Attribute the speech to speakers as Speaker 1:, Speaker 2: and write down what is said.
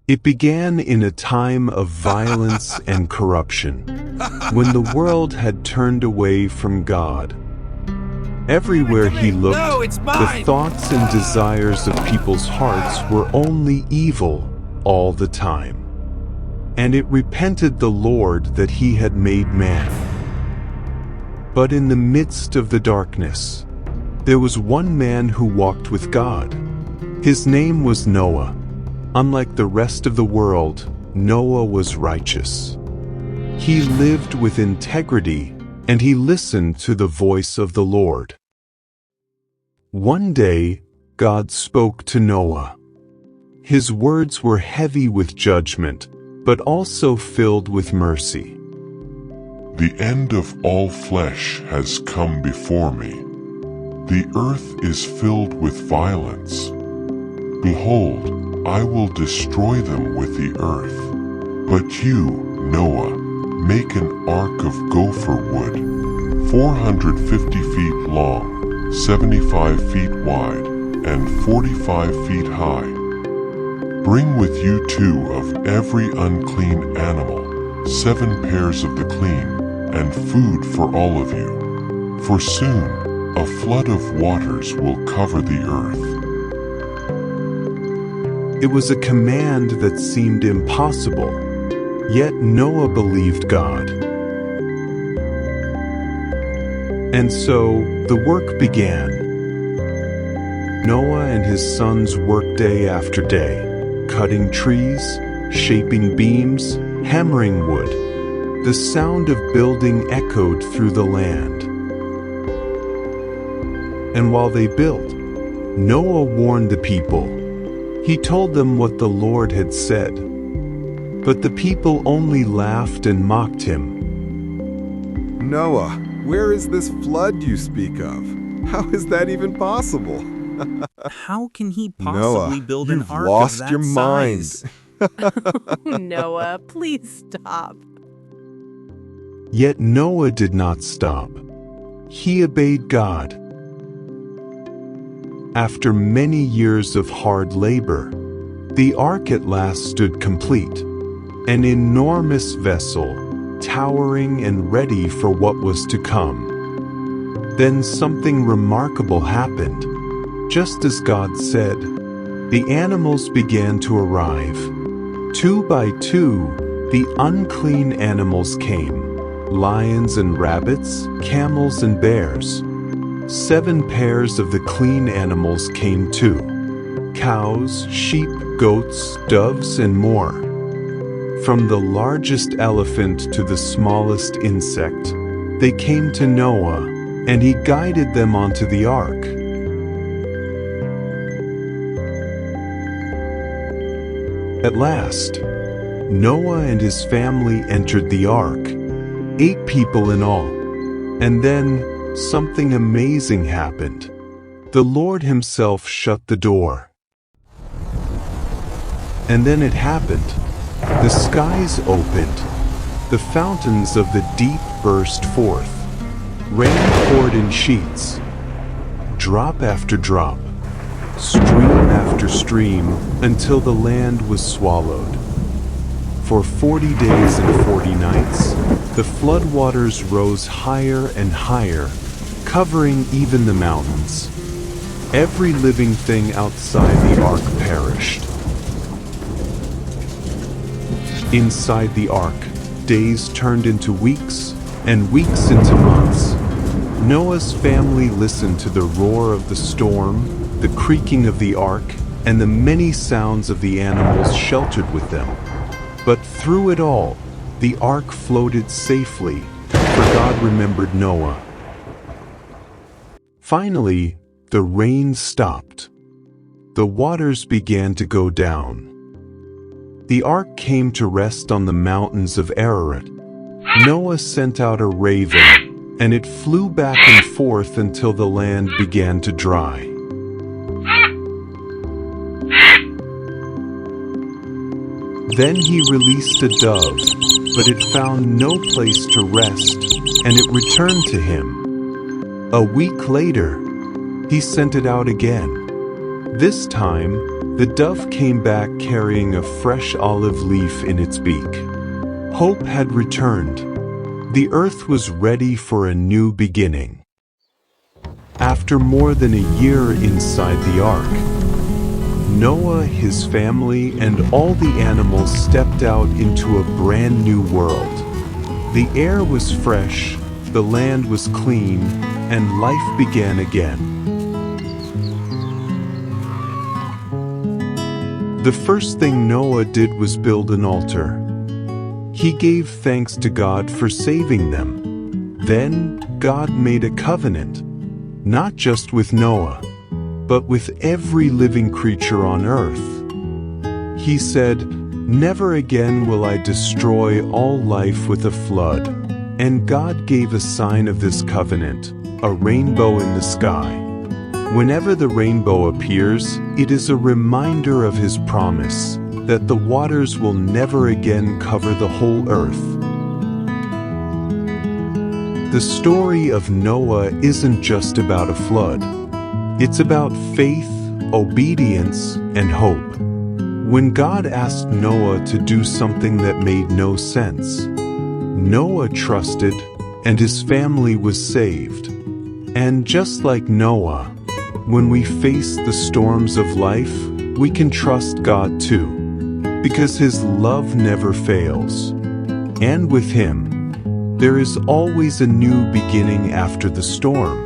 Speaker 1: It began in a time of violence and corruption, when the world had turned away from God. Everywhere he looked, the thoughts and desires of people's hearts were only evil all the time. And it repented the Lord that he had made man. But in the midst of the darkness, there was one man who walked with God. His name was Noah. Unlike the rest of the world, Noah was righteous. He lived with integrity, and he listened to the voice of the Lord. One day, God spoke to Noah. His words were heavy with judgment, but also filled with mercy.
Speaker 2: The end of all flesh has come before me. The earth is filled with violence. Behold, I will destroy them with the earth. But you, Noah, make an ark of gopher wood, 450 feet long, 75 feet wide, and 45 feet high. Bring with you 2 of every unclean animal, 7 pairs of the clean, and food for all of you. For soon a flood of waters will cover the earth.
Speaker 1: It was a command that seemed impossible, yet Noah believed God. And so the work began. Noah and his sons worked day after day, cutting trees, shaping beams, hammering wood. The sound of building echoed through the land. And while they built, Noah warned the people. He told them what the Lord had said. But the people only laughed and mocked him.
Speaker 3: Noah, where is this flood you speak of? How is that even possible?
Speaker 4: How can he possibly
Speaker 3: Noah,
Speaker 4: build an
Speaker 3: you've
Speaker 4: ark
Speaker 3: lost
Speaker 4: of that
Speaker 3: your mind.
Speaker 4: size?
Speaker 5: Noah, please stop.
Speaker 1: Yet Noah did not stop. He obeyed God. After many years of hard labor, the ark at last stood complete, an enormous vessel, towering and ready for what was to come. Then something remarkable happened. Just as God said, the animals began to arrive. 2 by 2, the unclean animals came. Lions and rabbits, camels and bears. 7 pairs of the clean animals came too. Cows, sheep, goats, doves, and more. From the largest elephant to the smallest insect, they came to Noah, and he guided them onto the ark. At last, Noah and his family entered the ark, 8 people in all, and then something amazing happened. The Lord himself shut the door. And then it happened. The skies opened. The fountains of the deep burst forth. Rain poured in sheets. Drop after drop. Stream after stream, until the land was swallowed. For 40 days and 40 nights, the floodwaters rose higher and higher, covering even the mountains. Every living thing outside the ark perished. Inside the ark, days turned into weeks, and weeks into months. Noah's family listened to the roar of the storm, the creaking of the ark, and the many sounds of the animals sheltered with them. But through it all, the ark floated safely, for God remembered Noah. Finally, the rain stopped. The waters began to go down. The ark came to rest on the mountains of Ararat. Noah sent out a raven, and it flew back and forth until the land began to dry. Then he released a dove, but it found no place to rest, and it returned to him. A week later, he sent it out again. This time, The dove came back carrying a fresh olive leaf in its beak. Hope had returned. The earth was ready for a new beginning. After more than a year inside the ark, Noah, his family, and all the animals stepped out into a brand new world. The air was fresh, the land was clean, and life began again. The first thing Noah did was build an altar. He gave thanks to God for saving them. Then God made a covenant, not just with Noah, but with every living creature on earth. He said, "Never again will I destroy all life with a flood." And God gave a sign of this covenant, a rainbow in the sky. Whenever the rainbow appears, it is a reminder of His promise that the waters will never again cover the whole earth. The story of Noah isn't just about a flood. It's about faith, obedience, and hope. When God asked Noah to do something that made no sense, Noah trusted, and his family was saved. And just like Noah, when we face the storms of life, we can trust God too, because His love never fails. And with Him, there is always a new beginning after the storm.